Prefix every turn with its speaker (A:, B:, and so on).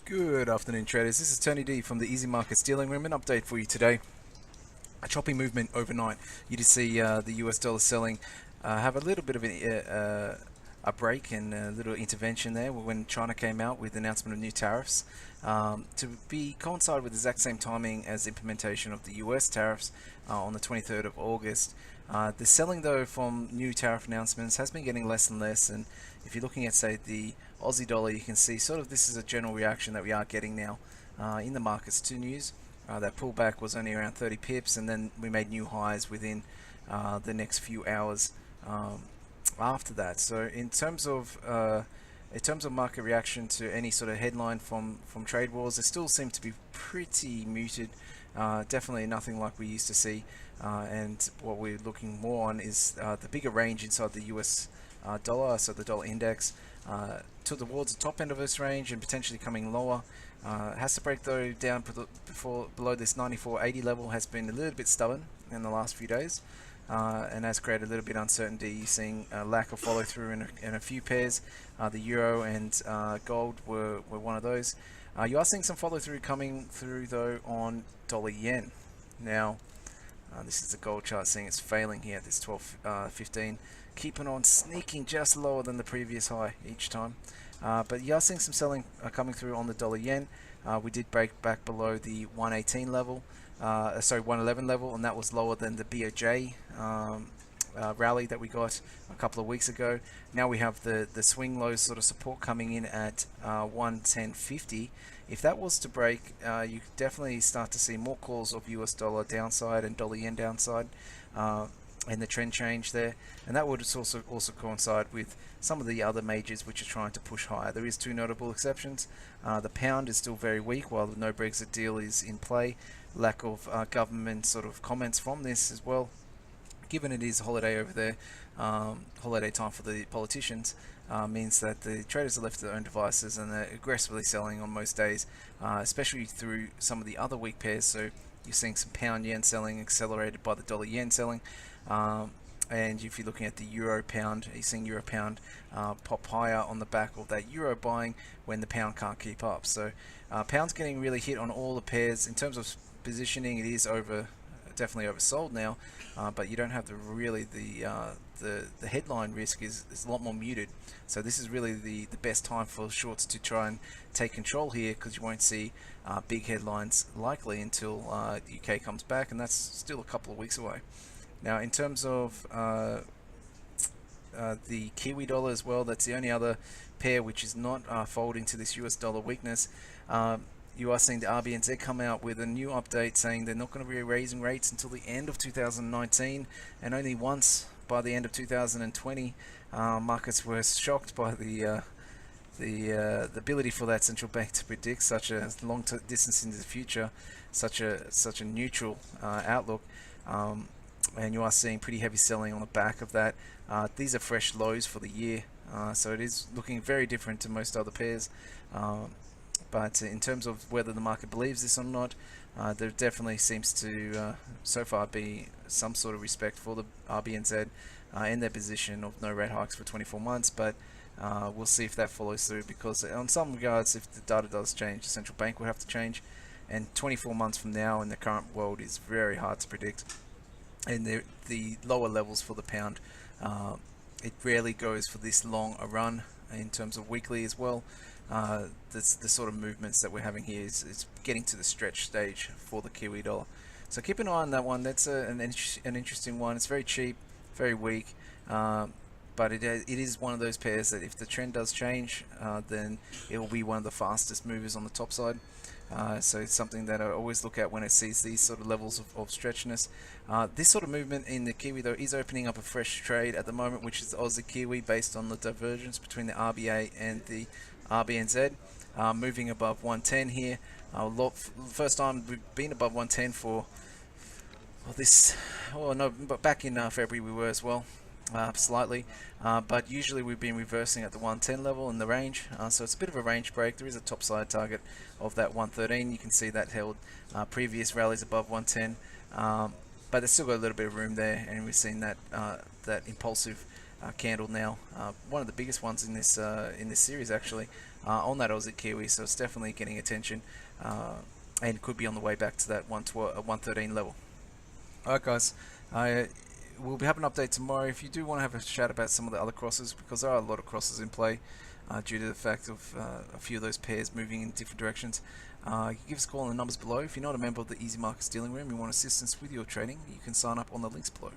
A: Good afternoon, traders. This is Tony D from the easyMarkets dealing room. An update for you today. A choppy movement overnight. You did see the US dollar selling have a little bit of a break and a little intervention there when China came out with the announcement of new tariffs to be coincide with the exact same timing as implementation of the US tariffs on the 23rd of August. The selling though from new tariff announcements has been getting less and less, and if you're looking at say the Aussie dollar, you can see sort of this is a general reaction that we are getting now in the markets to news. That pullback was only around 30 pips, and then we made new highs within the next few hours after that. So in terms of market reaction to any sort of headline from trade wars, it still seems to be pretty muted. Definitely nothing like we used to see. And what we're looking more on is the bigger range inside the US dollar, so the dollar index, towards the top end of this range and potentially coming lower. Has to break though down below this 94.80 level. Has been a little bit stubborn in the last few days, and has created a little bit of uncertainty. Seeing a lack of follow through in a few pairs. The euro and gold were one of those. You are seeing some follow through coming through though on dollar yen. Now this is the gold chart, seeing it's failing here at this 12.15, keeping on sneaking just lower than the previous high each time. But you are seeing some selling coming through on the dollar yen. We did break back below the 118 level, 111 level, and that was lower than the BOJ rally that we got a couple of weeks ago. Now we have the swing lows sort of support coming in at 110.50. If that was to break, you could definitely start to see more calls of US dollar downside and dollar yen downside, and the trend change there, and that would also coincide with some of the other majors which are trying to push higher. There is two notable exceptions. The pound is still very weak while the no Brexit deal is in play. Lack of government sort of comments from this as well, given it is holiday over there, holiday time for the politicians, means that the traders are left to their own devices and they're aggressively selling on most days, especially through some of the other weak pairs. So you're seeing some pound yen selling accelerated by the dollar yen selling. And if you're looking at the euro pound, you're seeing euro pound pop higher on the back of that euro buying when the pound can't keep up. So pound's getting really hit on all the pairs. In terms of positioning, it is definitely oversold now, but you don't have the headline risk is a lot more muted. So this is really the best time for shorts to try and take control here, because you won't see big headlines likely until the UK comes back, and that's still a couple of weeks away. Now, in terms of the Kiwi dollar as well, that's the only other pair which is not folding to this US dollar weakness. You are seeing the RBNZ come out with a new update saying they're not going to be raising rates until the end of 2019 and only once by the end of 2020. Markets were shocked by the ability for that central bank to predict such a long distance into the future, such a neutral outlook. And you are seeing pretty heavy selling on the back of that. These are fresh lows for the year, so it is looking very different to most other pairs. But in terms of whether the market believes this or not, there definitely seems to so far be some sort of respect for the RBNZ in their position of no rate hikes for 24 months. But we'll see if that follows through, because on some regards, if the data does change, the central bank will have to change. And 24 months from now in the current world is very hard to predict. And the lower levels for the pound, it rarely goes for this long a run in terms of weekly as well. The sort of movements that we're having here is getting to the stretch stage for the Kiwi dollar. So keep an eye on that one. That's an interesting one. It's very cheap, very weak, but it is one of those pairs that if the trend does change, then it will be one of the fastest movers on the top side. So it's something that I always look at when it sees these sort of levels of stretchiness. This sort of movement in the Kiwi though is opening up a fresh trade at the moment, which is the Aussie Kiwi, based on the divergence between the RBA and the RBNZ, moving above 110 here. First time we've been above 110 for but back in February we were as well. Slightly, but usually we've been reversing at the 110 level in the range, so it's a bit of a range break. There is a top side target of that 113. You can see that held previous rallies above 110, but there's still got a little bit of room there, and we've seen that impulsive candle now, one of the biggest ones in this series actually, on that Aussie Kiwi, so it's definitely getting attention, and could be on the way back to that 113 level. Alright guys, we'll have an update tomorrow. If you do want to have a chat about some of the other crosses, because there are a lot of crosses in play due to the fact of a few of those pairs moving in different directions, you can give us a call on the numbers below. If you're not a member of the Easy Markets Dealing Room, you want assistance with your trading, you can sign up on the links below.